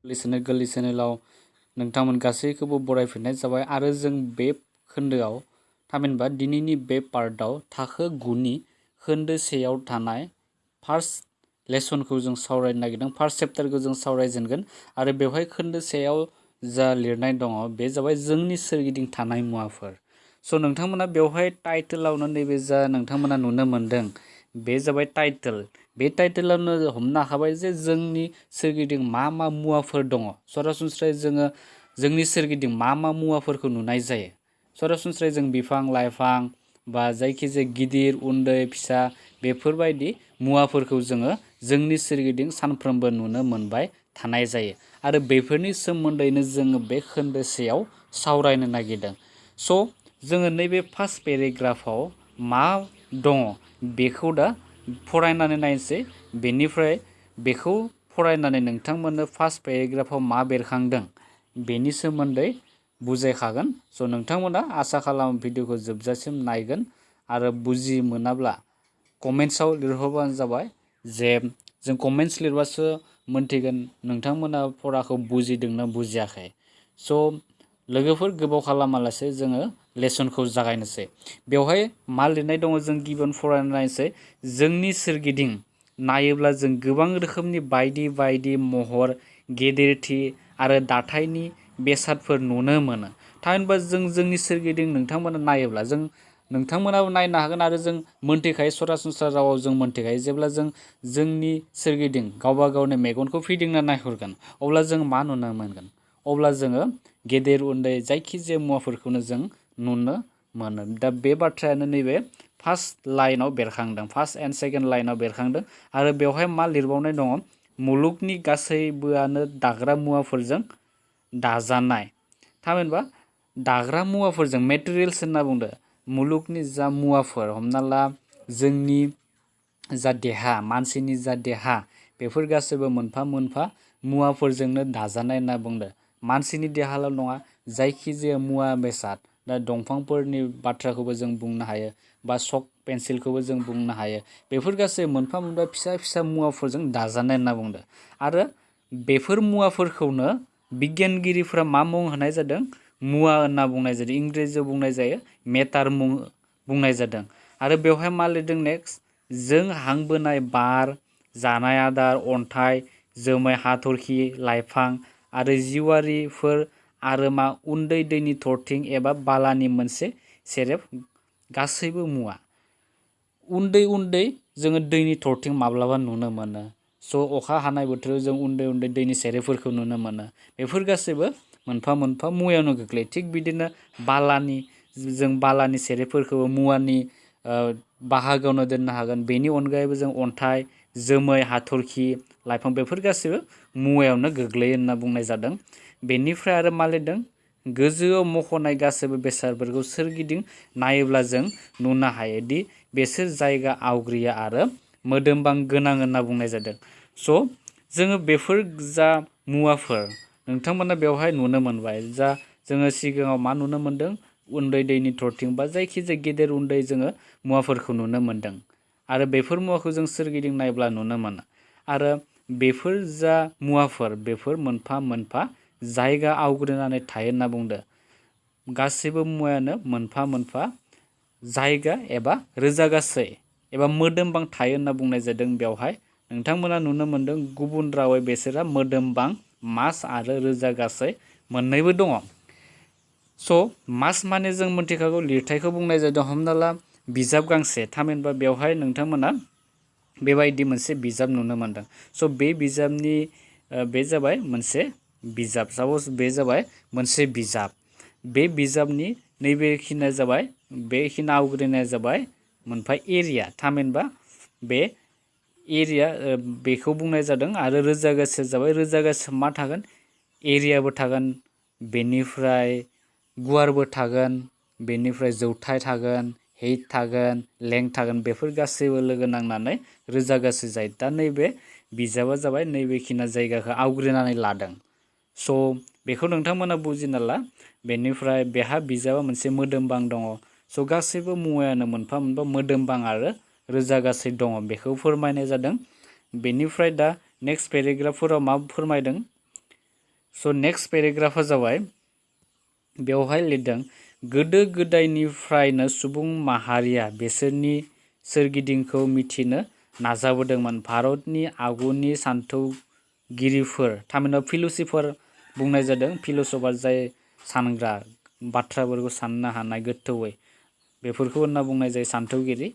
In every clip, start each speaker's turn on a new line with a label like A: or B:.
A: गोरलै चेनेलाव नोंथांमोन गासैखौबो बरायफिननाय जाबाय आरो जों बे खोन्दोआव थामहिनबा दिनैनि बे पार्टआव थाखो 9नि खोन्दो 1आव थानाय फार्स्ट लेसनखौ जों सावरायनो नागिरदों फार्स्ट चेप्टारखौ जों सावरायजेनगोन आरो बेवहाय खोन्दो 1आव जा लिरनाय दङ बे जाबाय जोंनि सोरगिदिं थानाय मुवाफोर स' नोंथांमोना बेवहाय टाइटेलावनो नैबे जा नोंथांमोना नुनो मोनदों बे जाबाय टाइटेल बे टाइटेलावनो हमनो हाबाय जे जोंनि सोरगिदिं मा मा मुवाफोर दङ सरासनस्रायै जोङो जोंनि सोरगिदिं मा मुवाफोरखौ नुनाय जायो सरासनस्रायै जों बिफां लाइफां बा जायखिजाया गिदिर उन्दै फिसा बेफोरबायदि मुवाफोरखौ जोङो जोंनि सोरगिदिं सानफ्रोमबो नुनो मोनबाय थानाय जायो आरो बेफोरनि सोमोन्दैनो जोङो बे खोन्दोसेयाव सावरायनो नागिरदों स' जोङो नैबे फार्स्ट पेराग्राफाव मा दङ बेखौ दा फरायनानै नायनोसै बेनिफ्राय बेखौ फरायनानै नोंथांमोननो फार्स्ट पेराग्राफाव मा बेरखांदों बेनि सोमोन्दै बुजायखागोन स' नोंथांमोना आसा खालामो भिडिअखौ जोबजासिम नायगोन आरो बुजि मोनाब्ला कमेन्ट्सआव लिरहरबानो जाबाय जे जों कमेन्ट्स लिरबासो मोनथिगोन नोंथांमोना फराखौ बुजिदोंना बुजियाखै स' लोगोफोर गोबाव खालामालासे जोङो लेसनखौ जागायनोसै बेवहाय मा लिरनाय दङ जों गिबियावनो फरायना नायनोसै जोंनि सोरगिदिं नायोब्ला जों गोबां रोखोमनि बायदि बायदि महर गेदेरथि आरो दाथायनि बेसादफोर नुनो मोनो थामहिनबा जों जोंनि सोरगिदिं नोंथांमोना नायोब्ला जों नोंथांमोनाबो नायनो हागोन आरो जों मोनथिखायो सरासनस्रा रावाव जों मोनथिखायो जेब्ला जों जोंनि सोरगिदिं गावबा गावनि मेगनखौ फिदिंना नायहरगोन अब्ला जों मा नुनो मोनगोन अब्ला जोङो गेदेर उन्दै जायखिजाया मुवाफोरखौनो जों नुनो मोनो दा बे बाथ्रायानो नैबे फार्स्ट लाइनाव बेरखांदों फार्स्ट एन्ड सेकेन्ड लाइनाव बेरखांदों आरो बेवहाय मा लिरबावनाय दङ मुलुगनि गासैबोआनो दाग्रा मुवाफोरजों दाजानाय थामहिनबा दाग्रा मुवाफोरजों मेटेरियल्स होनना बुंदो मुलुगनि जा मुवाफोर हमना ला जोंनि जा देहा मानसिनि जा देहा बेफोर गासैबो मोनफा मोनफा मुवाफोरजोंनो दाजानाय होनना बुंदो मानसिनि देहाल' नङा जायखिजाया मुवा बेसाद दा दंफांफोरनि बाथ्राखौबो जों बुंनो हायो बा चक पेन्सिलखौबो जों बुंनो हायो बेफोर गासै मोनफा मोनफा फिसा फिसा मुवाफोरजों दाजानाय होनना बुंदो आरो बेफोर मुवाफोरखौनो बिगियानगिरिफ्रा मा मुं होनाय जादों मुवा होनना बुंनाय जादों इंराजियाव बुंनाय जायो मेटार मुं बुंनाय जादों आरो बेवहाय मा लिरदों नेक्स्ट जों हां बोनाय बार जानाय आदार अन्थाइ जोमै हाथरखि लाइफां आरो जिउआरिफोर आरो मा उन्दै दैनि थरथिं एबा बालानि मोनसे सेरेब गासैबो मुवा उन्दै उन्दै जोङो दैनि थरथिं माब्लाबा नुनो मोनो स' अखा हानाय बोथोराव जों उन्दै उन्दै दैनि सेरेबफोरखौ नुनो मोनो बेफोर गासैबो मोनफा मोनफा मुवायावनो गोग्लैयो थिग बिदिनो बालानि जों बालानि सेरेबफोरखौबो मुवानि बाहागोआवनो दोननो हागोन बेनि अनगायैबो जों अन्थाइ जोमै हाथरखि लाइफां बेफोर गासैबो मुवायावनो गोग्लैयो होनना बुंनाय जादों बेनिफ्राय आरो मा लिरदों गोजौआव मख'नाय गासैबो बेसादफोरखौ सोरगिदिं नायोब्ला जों नुनो हायोदि बेसोर जायगा आवग्रिया आरो मोदोमबां गोनां होनना बुंनाय जादों स' जोङो बेफोर जा मुवाफोर नोंथांमोना बेवहाय नुनो मोनबाय जा जोङो सिगाङाव मा नुनो मोनदों उन्दै दैनि थरथिं बा जायखिजाया गेदेर उन्दै जोङो मुवाफोरखौ नुनो मोनदों आरो बेफोर मुवाखौ जों सोरगिदिं नायब्ला नुनो मोनो आरो बेफोर जा मुवाफोर बेफोर मोनफा मोनफा जायगा आवग्रिनानै थायो होनना बुंदो गासैबो मुवायानो मोनफा मोनफा जायगा एबा रोजागासै एबा मोदोमबां थायो होनना बुंनाय जादों बेवहाय नोंथांमोना नुनो मोनदों गुबुन रावै बेसोरा मोदोमबां मास आरो रोजागासै मोननैबो दङ स' मास माने जों मोनथिखागौ लिरथायखौ बुंनाय जादों हमना ला बिजाब गांसे थामहिनबा बेवहाय नोंथांमोना बेबायदि मोनसे बिजाब नुनो मोनदों स' बे बिजाबनि बे जाबाय मोनसे बिजाब साप'ज बे जाबाय मोनसे बिजाब बे बिजाबनि नैबेखिनिया जाबाय बेखिनि आवग्रिनाया जाबाय मोनफा एरिया थामहिनबा बे एरिया बेखौ बुंनाय जादों आरो रोजागासेया जाबाय रोजागासे मा थागोन एरियाबो थागोन बेनिफ्राय गुवारबो थागोन बेनिफ्राय जौथाय थागोन height थागोन लेंथ थागोन बेफोर गासैबो लोगो नांनानै रोजागासे जायो दा नैबे बिजाबा जाबाय नैबेखिना जायगाखौ आवग्रिनानै लादों स' बेखौ नोंथांमोना बुजिना ला बेनिफ्राय बेहा बिजाबा मोनसे मोदोमबां दङ स' गासैबो मुवायानो मोनफा मोनफा मोदोमबां आरो रोजागासे दङ बेखौ फोरमायनाय जादों बेनिफ्राय दा नेक्स्ट पेराग्राफफोराव मा फोरमायदों स' नेक्स्ट पेराग्राफा जाबाय बेवहाय लिरदों गोदो गोदायनिफ्रायनो सुबुं माहारिया बिसोरनि सोरगिदिंखौ मिथिनो नाजाबोदोंमोन। भारतनि आगुनि सानथौगिरिफोर थामहिनबा फिल'सफार बुंनाय जादों। फिल'सफार जाय सानग्रा बाथ्राफोरखौ साननो हानाय गोथौयै बेफोरखौ होनना बुंनाय जायो सानथौगिरि।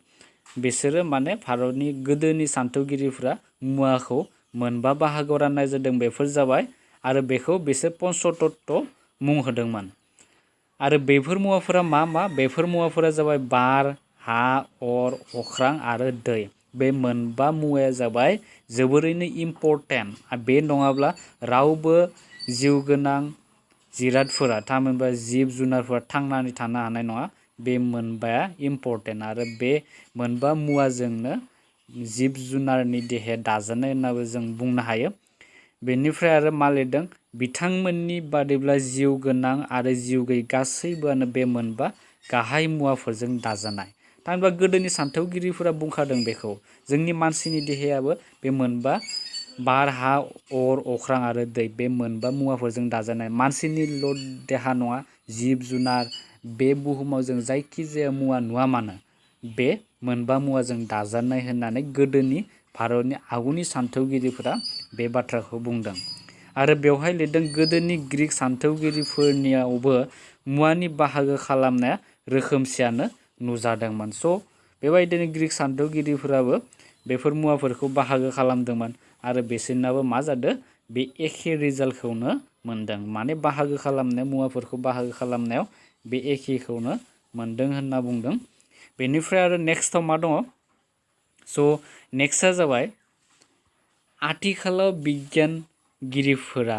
A: बिसोरो माने भारतनि गोदोनि सानथौगिरिफ्रा मुवाखौ मोनबा बाहागोआव राननाय जादों। बेफोर जाबाय आरो बेखौ बिसोर पंचतत्व मुं होदोंमोन। आरो बेफोर मुवाफोरा मा मा? बेफोर मुवाफोरा जाबाय बार, हा, अर, अख्रां आरो दै। बे मोनबा मुवाया जाबाय जोबोरैनो इम्परटेन्ट। बे नङाब्ला रावबो जिउ गोनां जिरादफोरा थामहिनबा जिब जुनारफोरा थांनानै थानो हानाय नङा। बे मोनबाया इम्परटेन्ट आरो बे मोनबा मुवाजोंनो जिब जुनारनि देहाया दाजानाय होननाबो जों बुंनो हायो। बेनिफ्राय आरो मा लिरदों? बिथांमोननि बादिब्ला जिउ गोनां आरो जिउ गैयै गासैबोआनो बे मोनबा गाहाय मुवाफोरजों दाजानाय। थामहिनबा गोदोनि सानथौगिरिफोरा बुंखादों बेखौ जोंनि मानसिनि देहायाबो बे मोनबा बार, हा, अर, अख्रां आरो दै बे मोनबा मुवाफोरजों दाजानाय। मानसिनिल' देहा नङा, जिब जुनार बे बुहुमाव जों जायखिजाया मुवा नुवा मानो बे मोनबा मुवाजों दाजानाय होननानै गोदोनि भारतनि आगुनि सानथौगिरिफोरा बे बाथ्राखौ बुंदों। आरो बेवहाय लिरदों गोदोनि ग्रीक सानथौगिरिफोरनियावबो मुवानि बाहागो खालामनाया रोखोमसेयानो नुजादोंमोन। स' बेबायदिनो ग्रीक सानथौगिरिफोराबो बेफोर मुवाफोरखौ बाहागो खालामदोंमोन आरो बिसोरनाबो मा जादों? बे एखे रिजाल्टखौनो मोनदों। माने बाहागो खालामनाय मुवाफोरखौ बाहागो खालामनायाव बे एखेखौनो मोनदों होनना बुंदों। बेनिफ्राय आरो नेक्स्टआव मा दङ? स' नेक्स्टआ जाबाय आथिखालाव बिगियानगिरिफोरा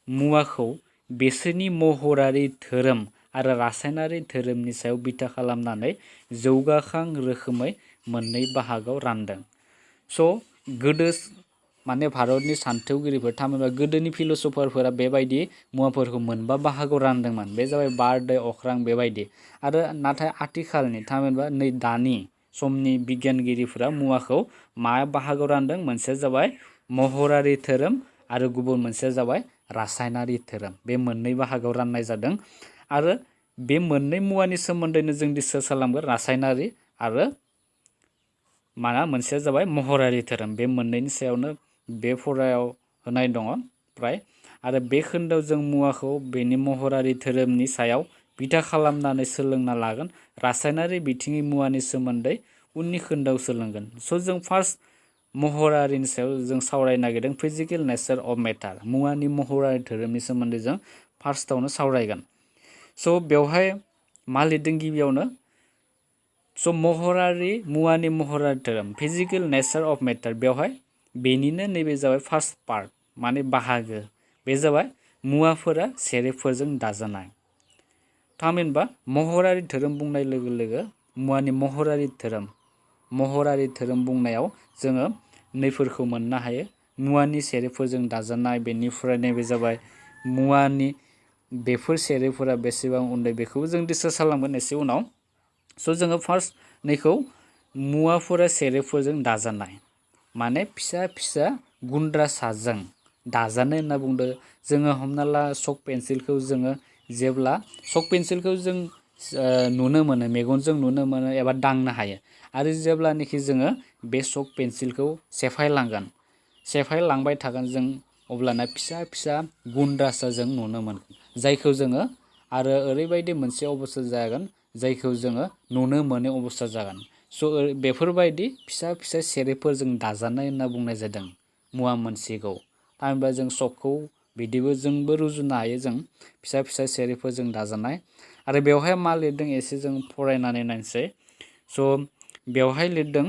A: मुवाखौ बिसोरनि महरारि धोरोम आरो रासायनारि धोरोमनि सायाव बिथा खालामनानै जौगाखां रोखोमै मोननै बाहागोआव रानदों। स' गोदो माने भारतनि सानथौगिरिफोर थामहिनबा गोदोनि फिल'सफारफोरा बेबायदि मुवाफोरखौ मोनबा बाहागोआव रानदोंमोन। बे जाबाय बार, दै, अख्रां बेबायदि। आरो नाथाय आथिखालनि थामहिनबा नै दानि समनि बिगियानगिरिफोरा मुवाखौ मा बाहागोआव रानदों? मोनसेया जाबाय महरारि धोरोम आरो गुबुन मोनसेया जाबाय रासायनारि धोरोम। बे मोननै बाहागोआव राननाय जादों। आरो बे मोननै मुवानि सोमोन्दैनो जों डिसकास खालामगोन। रासायनारि आरो मोनसेया जाबाय महरारि धोरोम। बे मोननैनि सायावनो बे फरायाव होनाय दङ फ्राय। आरो बे खोन्दोआव जों मुवाखौ बेनि महरारि धोरोमनि सायाव बिथा खालामनानै सोलोंना लागोन। रासायनारि बिथिंनि मुवानि सोमोन्दै उननि खोन्दोआव सोलोंगोन। स' जों फार्स्ट महरारिनि सायाव जों सावरायनो नागिरदों फिजिकेल नेचार अफ मेटार। मुवानि महरारि धोरोमनि सोमोन्दै जों फार्स्टआवनो सावरायगोन। स' बेवहाय मा लिरदों गिबियावनो? स' मुवानि महरारि धोरोम फिजिकेल नेचार अफ मेटार। बेवहाय बेनिनो नैबे जाबाय फार्स्ट पार्ट माने बाहागो। बे जाबाय मुवाफोरा सेरेबफोरजों दाजानाय। थामहिनबा महरारि धोरोम बुंनाय लोगो लोगो मुवानि महरारि धोरोम बुंनायाव जोङो नैफोरखौ मोननो हायो। मुवानि सेरेबफोरजों दाजानाय। बेनिफ्राय नैबे जाबाय मुवानि बेफोर सेरेबफोरा बेसेबां उन्दै बेखौबो जों डिसकास खालामगोन एसे उनाव। स' जोङो फार्स्ट नैखौ मुवाफोरा सेरेबफोरजों दाजानाय माने फिसा फिसा गुन्द्रासाजों दाजानाय होनना बुंदों। जोङो हमना ला चक पेन्सिलखौ जोङो जेब्ला चक पेन्सिलखौ जों नुनो मोनो, मेगनजों नुनो मोनो एबा दांनो हायो। आरो जेब्लानोखि जोङो बे चक पेन्सिलखौ सेफायलांबाय थागोन जों अब्लाना फिसा फिसा गुन्द्रासा जों नुनो मोनगोन। जायखौ जोङो आरो ओरैबायदि मोनसे अबस्था जागोन जायखौ जोङो नुनो मोनै अबस्था जागोन। स' बेफोरबायदि फिसा फिसा सेरेबफोरजों दाजानाय होनना बुंनाय जादों मुवा मोनसेखौ। थामहिनबा जों चकखौ बिदिबो जोंबो रुजुनो हायो जों फिसा फिसा सेरेबफोरजों दाजानाय। आरो बेवहाय मा लिरदों एसे जों फरायनानै नायनोसै। स' बेवहाय लिरदों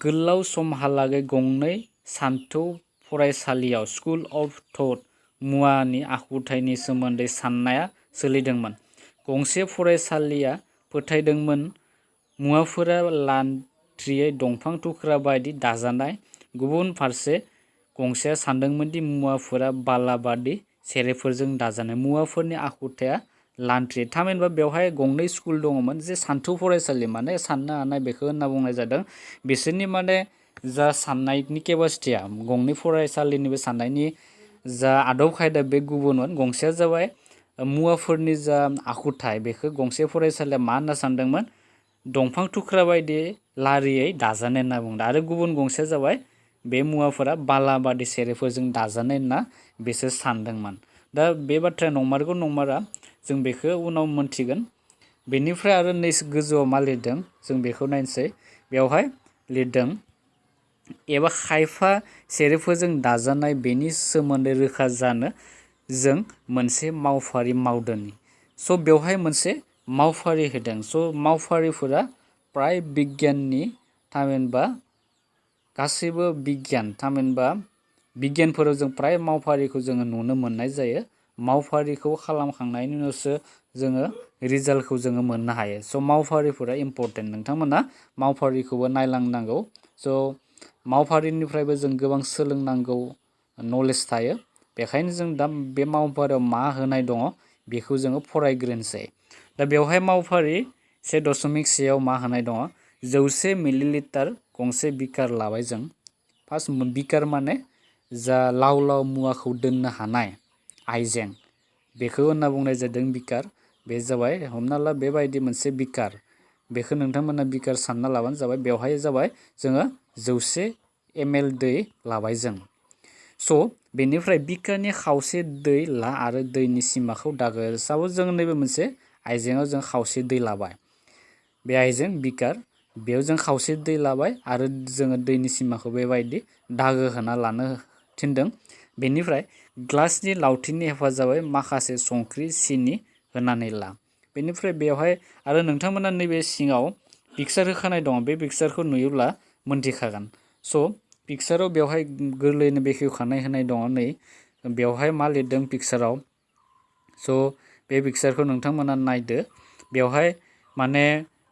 A: गोलाव समहालागै गंनै सानथौ फरायसालियाव स्कुल अफ थट मुवानि आखुथायनि सोमोन्दै साननाया सोलिदोंमोन। गंसे फरायसालिया फोथायदोंमोन मुवाफोरा लान्थ्रियै दंफां थुख्रा बायदि दाजानाय। गुबुन फारसे गंसेया सानदोंमोन दि मुवाफोरा बालाबादि सेरेबफोरजों दाजानाय। मुवाफोरनि आखुथाया लान्थ्रि। थामहिनबा बेवहाय गंनै स्कुल दङमोन जे सानथौ फरायसालि माने साननो हानाय बेखौ होनना बुंनाय जादों। बिसोरनि माने जा साननायनि केपासिटिया गंनै फरायसालिनिबो साननायनि जा आदब खायदा बे गुबुनमोन। गंसेया जाबाय मुवाफोरनि जा आखुथाय बेखौ गंसे फरायसालिया मा होनना सानदोंमोन, दंफां थुख्रा बायदि लारियै दाजानाय होनना बुंदों। आरो गुबुन गंसेया जाबाय बे मुवाफोरा बाला बायदि सेरेफोरजों दाजानाय होनना बिसोर सानदोंमोन। दा बे बाथ्राया नंमारगौ नंमारा जों बेखौ उनाव मोनथिगोन। बेनिफ्राय आरो नै गोजौआव मा लिरदों जों बेखौ नायनोसै। बेवहाय लिरदों एबा खायफा सेरेफोरजों दाजानाय बेनि सोमोन्दै रोखा जानो जों मोनसे मावफारि मावदोनि। स' बेवहाय मोनसे मावफारि होदों। स' मावफारिफोरा प्राय बिगियाननि थामहिनबा गासैबो बिगियान थामहिनबा बिगियानफोराव जों प्राय मावफारिखौ जोङो नुनो मोननाय जायो। मावफारिखौ खालामखांनायनि उनावसो जोङो रिजाल्टखौ जोङो मोननो हायो। स' मावफारिफोरा इम्परटेन्ट, नोंथांमोना मावफारिखौबो नायलांनांगौ। स' मावफारिनिफ्रायबो जों गोबां सोलोंनांगौ नलेज थायो। बेखायनो जों दा बे मावफारियाव मा होनाय दङ बेखौ जोङो फरायग्रोनोसै। दा बेवहाय मावफारि 1.1 मा होनाय दङ, 100 मिलिलिटार गंसे बिकार लाबाय जों। फार्स्ट बिकार माने जा लाव लाव मुवाखौ दोननो हानाय आइजें, बेखौ होनना बुंनाय जादों बिकार। बे जाबाय हमना ला बेबायदि मोनसे बिकार, बेखौ नोंथांमोना बिकार सानना लाबानो जाबाय। बेवहाय जाबाय जोङो 100 ml दै लाबाय जों। स' बेनिफ्राय बिकारनि खावसे दै ला आरो दैनि सिमाखौ दागो। साप'ज जों नैबे मोनसे आइजेंआव जों खावसे दै लाबाय, बे आइजें बिकार, बेयाव जों खावसे दै लाबाय आरो जोङो दैनि सिमाखौ बेबायदि दागो होना लानो थिनदों। बेनिफ्राय ग्लासनि लावथिनि हेफाजाबै माखासे संख्रि सिनि होनानै ला। बेनिफ्राय बेवहाय आरो नोंथांमोना नैबे सिङाव पिक्सार होखानाय दङ, बे पिक्सारखौ नुयोब्ला मोनथिखागोन। स' पिक्साराव बेवहाय गोरलैयैनो बेखेवखानाय होनाय दङ। नै बेवहाय मा लिरदों पिक्साराव, स' बे पिक्सारखौ नोंथांमोना नायदो। बेवहाय माने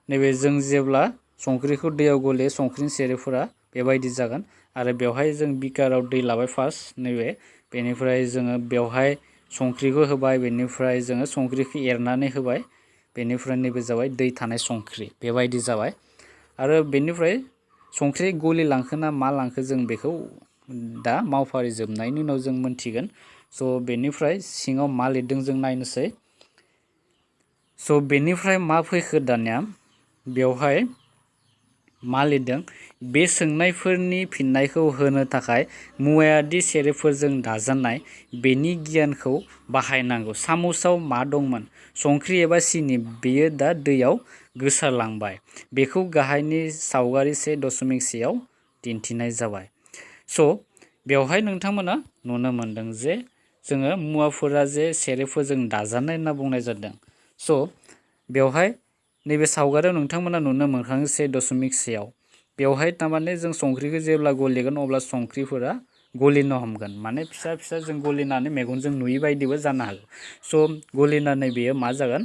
A: नैबे जों जेब्ला संख्रिखौ दैयाव गले संख्रिनि सेरेफोरा बेबायदि जागोन। आरो बेवहाय जों बिकाराव दै लाबाय फार्स्ट नैबे, बेनिफ्राय जोङो बेवहाय संख्रिखौ होबाय, बेनिफ्राय जोङो संख्रिखौ एरनानै होबाय, बेनिफ्राय नैबे जाबाय दै थानाय संख्रि, बेबायदि जाबाय। आरो बेनिफ्राय संख्रि गलि लांखो ना मा लांखो जों बेखौ दा मावफारि जोबनायनि उनाव जों मोनथिगोन। स' बेनिफ्राय सिङाव मा लिरदों जों नायनोसै। स' बेनिफ्राय मा फैखो दानिया, बेवहाय मा लिरदों, बे सोंनायफोरनि फिननायखौ होनो थाखाय मुवायादि सेरेफोरजों दाजानाय बेनि गियानखौ बाहायनांगौ। सामुसआव मा दंमोन, संख्रि एबा सिनि, बेयो दा दैयाव गोसारलांबाय। बेखौ गाहायनि सावगारि 1.1 दिन्थिनाय जाबाय। स' बेवहाय नोंथांमोना नुनो मोनदों जे जोङो मुवाफोरा जे सेरेफोरजों दाजानाय होनना बुंनाय जादों। स' बेवहाय नैबे सावगारियाव नोंथांमोना नुनो मोनखाङो 1.1 बेवहाय थारमाने जों संख्रिखौ जेब्ला गलिगोन अब्ला संख्रिफोरा गलिनो हमगोन। माने फिसा फिसा जों गलिनानै मेगनजों नुयै बायदिबो जानो हागौ। स' गलिनानै बेयो मा जागोन,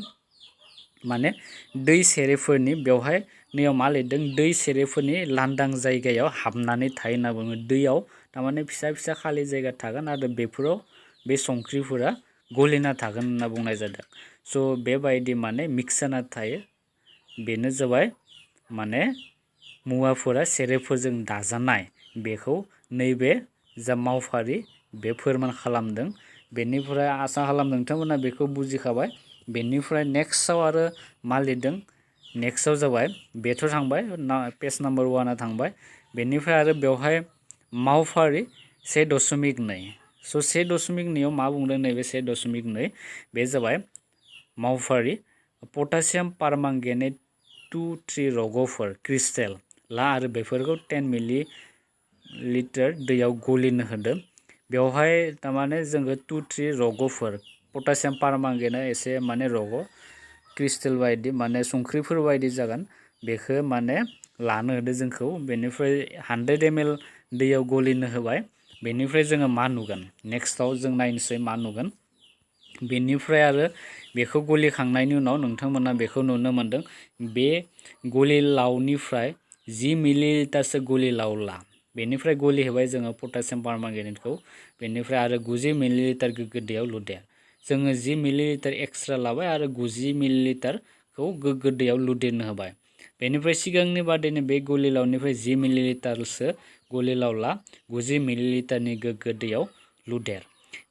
A: माने दै सेरेफोरनि, बेवहाय नैयाव मा लिरदों, दै सेरेफोरनि लांदां जायगायाव हाबनानै थायो होनना बुङो। दैयाव थारमाने फिसा फिसा खालि जायगा थागोन आरो बेफोराव बे संख्रिफोरा गलिना थागोन होनना बुंनाय जादों। स' बेबायदि माने मिक्स जाना थायो। बेनो जाबाय माने मुवाफोरा सेरेफोरजों दाजानाय, बेखौ नैबे जा मावफारि बे फोरमान खालामदों। बेनिफ्राय आसा खालामदों नोंथांमोना बेखौ बुजिखाबाय। बेनिफ्राय नेक्स्टआव आरो मा लिरदों, नेक्स्टआव जाबाय, बेथ' थांबाय पेज नाम्बार 1 थांबाय। बेनिफ्राय आरो बेवहाय मावफारि 1.2 स' 1.2 मा बुंदों, नैबे 1.2 बे जाबाय मावफारि पटासियाम पारमांगेनेट 2-3 रग'फोर क्रिस्टेल ला आरो बेफोरखौ 10 मिलिलिटार दैयाव गलिनो होदों। बेवहाय थारमाने जोङो 2-3 रग'फोर, पटासियाम पारमांगेटआ एसे माने रग' क्रिस्टेल बायदि माने संख्रिफोर बायदि जागोन, बेखौ माने लानो होदो जोंखौ। बेनिफ्राय 100 ml दैयाव गलिनो होबाय। बेनिफ्राय जोङो मा नुगोन, नेक्स्टआव जों नायनोसै मा नुगोन। बेनिफ्राय आरो बेखौ गलिखांनायनि उनाव नोंथांमोना बेखौ नुनो मोनदों, बे गलिलावनिफ्राय 10 मिलिलिटारसो गलिलाव ला। बेनिफ्राय गलि होबाय जोङो पटासियाम पारमांगेनेटखौ। बेनिफ्राय आरो 90 मिलिलिटार गोग्गो दैयाव लुदेर। जोङो 10 मिलिलिटार एक्सट्रा लाबाय आरो 90 मिलिलिटारखौ गोग्गो दैयाव लुदेरनो होबाय। बेनिफ्राय सिगांनि बादिनो बे गलिलावनिफ्राय 10 मिलिलिटारसो गलिलाव ला, 90 मिलिलिटारनि गोग्गो दैयाव लुदेर।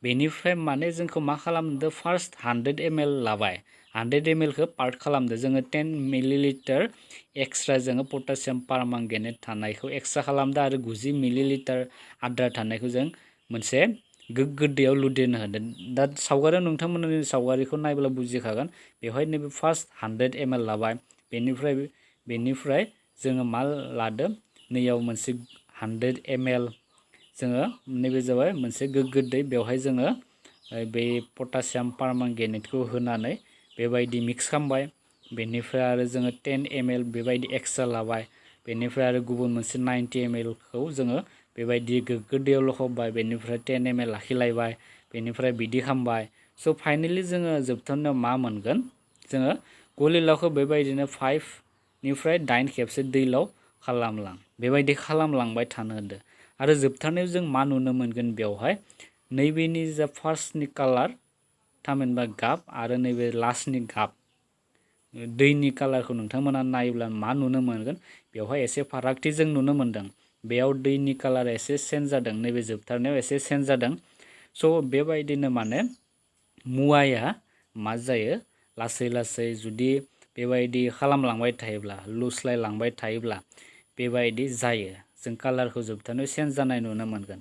A: बेनिफ्राय माने जोंखौ मा खालामदो फार्स्ट 100 ml लाबाय 100 ml खौ पार्ट खालामदो जोङो 10 मिलिलिटार एक्सट्रा जोङो पटासियाम पारमांगेनेट थानायखौ एक्सट्रा खालामदो आरो 90 मिलिलिटार आद्रा थानायखौ जों मोनसे गोग्गो दैयाव लुदेरनो होदों दा सावगारियाव नोंथांमोननि सावगारिखौ नायब्ला बुजिखागोन बेवहाय नैबे फार्स्ट 100 ml लाबाय बेनिफ्राय जोङो मा लादो नैयाव मोनसे 100 ml जोङो नैबे जाबाय मोनसे गोग्गो दै बेवहाय जोङो बे पटासियाम पारमांगेनेटखौ होनानै बेबायदि मिक्स खालामबाय बेनिफ्राय आरो जोङो 10 ml बेबायदि एक्सट्रा लाबाय बेनिफ्राय आरो गुबुन मोनसे 90 ml खौ जोङो बेबायदि गोग्गो दैयाव लखबबाय बेनिफ्राय 10 ml लाखिलायबाय बेनिफ्राय बिदि खालामबाय स' फाइनाली जोङो जोबथारनायाव मा मोनगोन जोङो गलिलावखौ बेबायदिनो 5 निफ्राय 8 खेबसे दैलाव खालामलां बेबायदि खालामलांबाय थानो होदो आरो जोबथारनायाव जों मा नुनो मोनगोन बेवहाय नैबेनि जा फार्स्टनि कालार थामहिनबा गाब आरो नैबे लास्टनि गाब दैनि कालारखौ नोंथांमोना नायोब्ला मा नुनो मोनगोन बेवहाय एसे फारागथि जों नुनो मोनदों बेयाव दैनि कालारा एसे चेन्ज जादों नैबे जोबथारनायाव एसे चेन्ज जादों स' बेबायदिनो माने मुवाया मा जायो लासै लासै जुदि बेबायदि खालामलांबाय थायोब्ला लुस्लायलांबाय थायोब्ला बेबायदि जायो जों कालारखौ जोबथारनायाव चेन्ज जानाय नुनो मोनगोन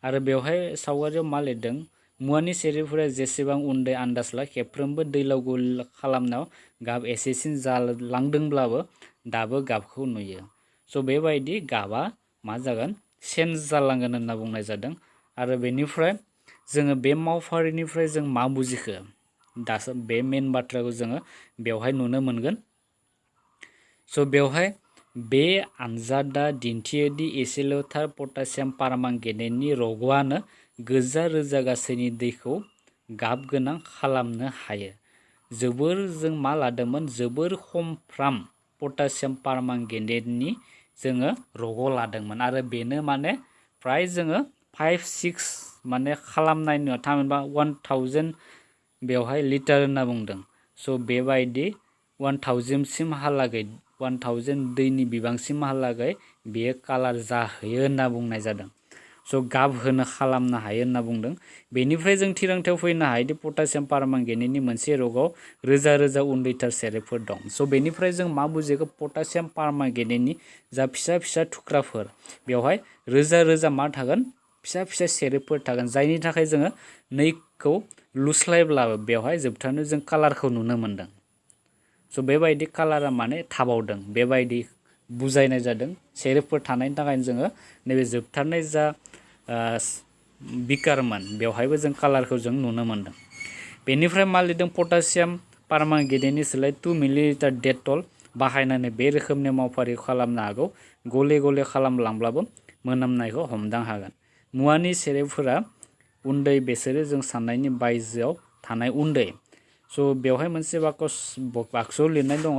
A: आरो बेवहाय सावगारियाव मा लिरदों मुवानि सेरेफोरा जेसेबां उन्दै आन्दाज ला खेबफ्रोमबो दैलाव गुल खालामनायाव गाब एसेसिन जालांदोंब्लाबो दाबो गाबखौ नुयो स' बेबायदि गाबा मा जागोन चेन्ज जालांगोन होनना बुंनाय जादों आरो बेनिफ्राय जोङो बे मावफारिनिफ्राय जों मा बुजिखो दासो बे मेन बाथ्राखौ जोङो बेवहाय नुनो मोनगोन स' बेवहाय बे आनजादा दिन्थियोदि एसेल'थार पटासियाम पारमांगेनेटनि रग'आनो गोजा रोजा गासैनि दैखौ गाब गोनां खालामनो हायो जोबोर जों मा लादोंमोन जोबोर खमफ्राम पटासियाम पारमांगेनेटनि जोङो रग' लादोंमोन आरो बेनो माने फ्राय जोङो 5-6 माने खालामनाय नुवा थामहिनबा 1000 बेवहाय लिटार होनना बुंदों स' बेबायदि 1000 सिमहालागै 1000 दैनि बिबांसिमहालागै बेयो कालार जाहैयो होनना बुंनाय जादों स' गाब होनो खालामनो हायो होनना बुंदों बेनिफ्राय जों थिरांथायाव फैनो हायोदि पटासियाम पारमांगेनेटनि मोनसे रगआव रोजा रोजा उन्दैथार सेरेबफोर दं स' बेनिफ्राय जों मा बुजिखो पटासियाम पारमांगेनेटनि जा फिसा फिसा थुख्राफोर बेवहाय रोजा रोजा मा थागोन फिसा फिसा सेरेबफोर थागोन जायनि थाखाय जोङो नैखौ लुस्लायब्लाबो बेवहाय जोबथारनो जों कालारखौ नुनो मोनदों स' बेबायदि कालारा माने थाबावदों बेबायदि बुजायनाय जादों सेरेबफोर थानायनि थाखायनो जोङो नैबे जोबथारनाय जा बिकारमोन बेवहायबो जों कालारखौ जों नुनो मोनदों बेनिफ्राय मा लिरदों पटासियाम पारमांगेनेटनि सोलाय 2 मिलिलिटार डेटल बाहायनानै बे रोखोमनि मावफारि खालामनो हागौ गले गले खालामलांब्लाबो मोनामनायखौ हमदां हागोन मुवानि सेरेबफोरा उन्दै बेसोरो जों साननायनि बायजोआव थानाय उन्दै स' बेवहाय मोनसे बाक्सआव लिरनाय दङ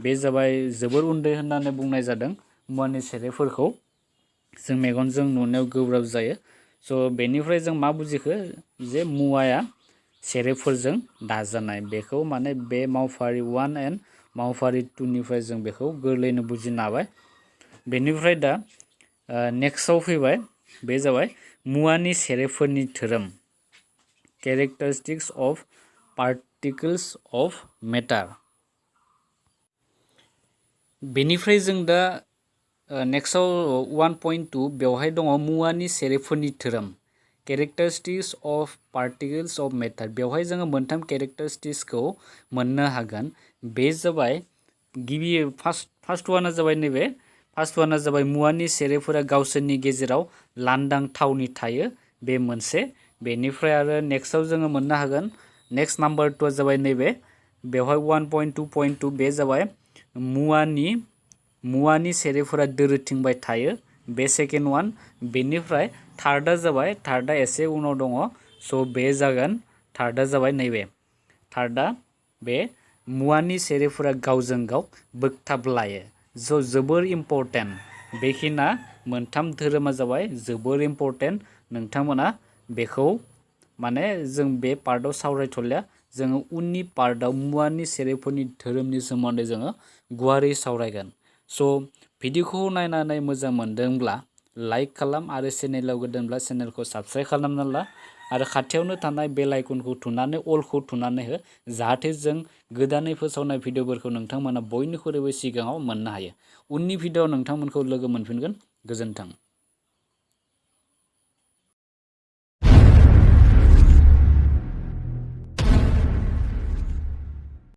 A: बे जाबाय जोबोर उन्दै होननानै बुंनाय जादों मुवानि सेरेबफोरखौ जों मेगनजों नुनायाव गोब्राब जायो स' बेनिफ्राय जों मा बुजिखो जे मुवाया सेरेबफोरजों दाजानाय बेखौ माने बे मावफारि 1 एन्ड मावफारि 2 निफ्राय जों बेखौ गोरलैनो बुजिनो हाबाय बेनिफ्राय दा नेक्स्टआव फैबाय बे जाबाय मुवानि सेरेबफोरनि धोरोम केरेक्टारिस्टिक्स अफ पार्टिकल्स अफ मेटार बेनिफ्राय जों दा नेक्स्टआव 1.2 बेवहाय दङ मुवानि सेरेबफोरनि धोरोम केरेक्टारिस्टिक्स अफ पार्टिकल्स अफ मेटार बेवहाय जोङो मोनथाम केरेक्टारिस्टिक्सखौ मोननो हागोन बे जाबाय गिबि फार्स्ट वाना जाबाय नैबे फार्स्ट वाना जाबाय मुवानि सेरेबफोरा गावसोरनि गेजेराव लांदां थावनि थायो बे मोनसे बेनिफ्राय आरो नेक्स्टआव जोङो मोननो हागोन नेक्स्ट नाम्बार 2 जाबाय नैबे बेवहाय 1.2.2 बे जाबाय मुवानि सेरेबफोरा दोरोथिंबाय थायो बे सेकेन्ड वान बेनिफ्राय थार्डआ जाबाय थार्डआ एसे उनाव दङ स' बे जागोन थार्डआ जाबाय नैबे थार्डआ बे मुवानि सेरेबफोरा गावजों गाव बोगथाबलायो स' जोबोर इम्परटेन्ट बेखिना मोनथाम धोरोमा जाबाय जोबोर इम्परटेन्ट नोंथांमोना बेखौ माने जों बे पार्टआव सावरायथ'लिया जोङो उननि पार्टआव मुवानि सेरेबफोरनि धोरोमनि सोमोन्दै जोङो गुवारै सावरायगोन स' भिडिअखौ नायनानै मोजां मोनदोंब्ला लाइक खालाम आरो चेनेलाव गोदानब्ला चेनेलखौ साबस्क्राइब खालामना ला आरो खाथियावनो थानाय बेल आइकनखौ थुनानै अलखौ थुनानै हो जाहाथे जों गोदानै फोसावनाय भिडिअफोरखौ नोंथांमोना बयनिख्रुइबो सिगाङाव मोननो हायो। उननि भिडिअआव नोंथांमोनखौ लोगो मोनफिनगोन। गोजोन्थों।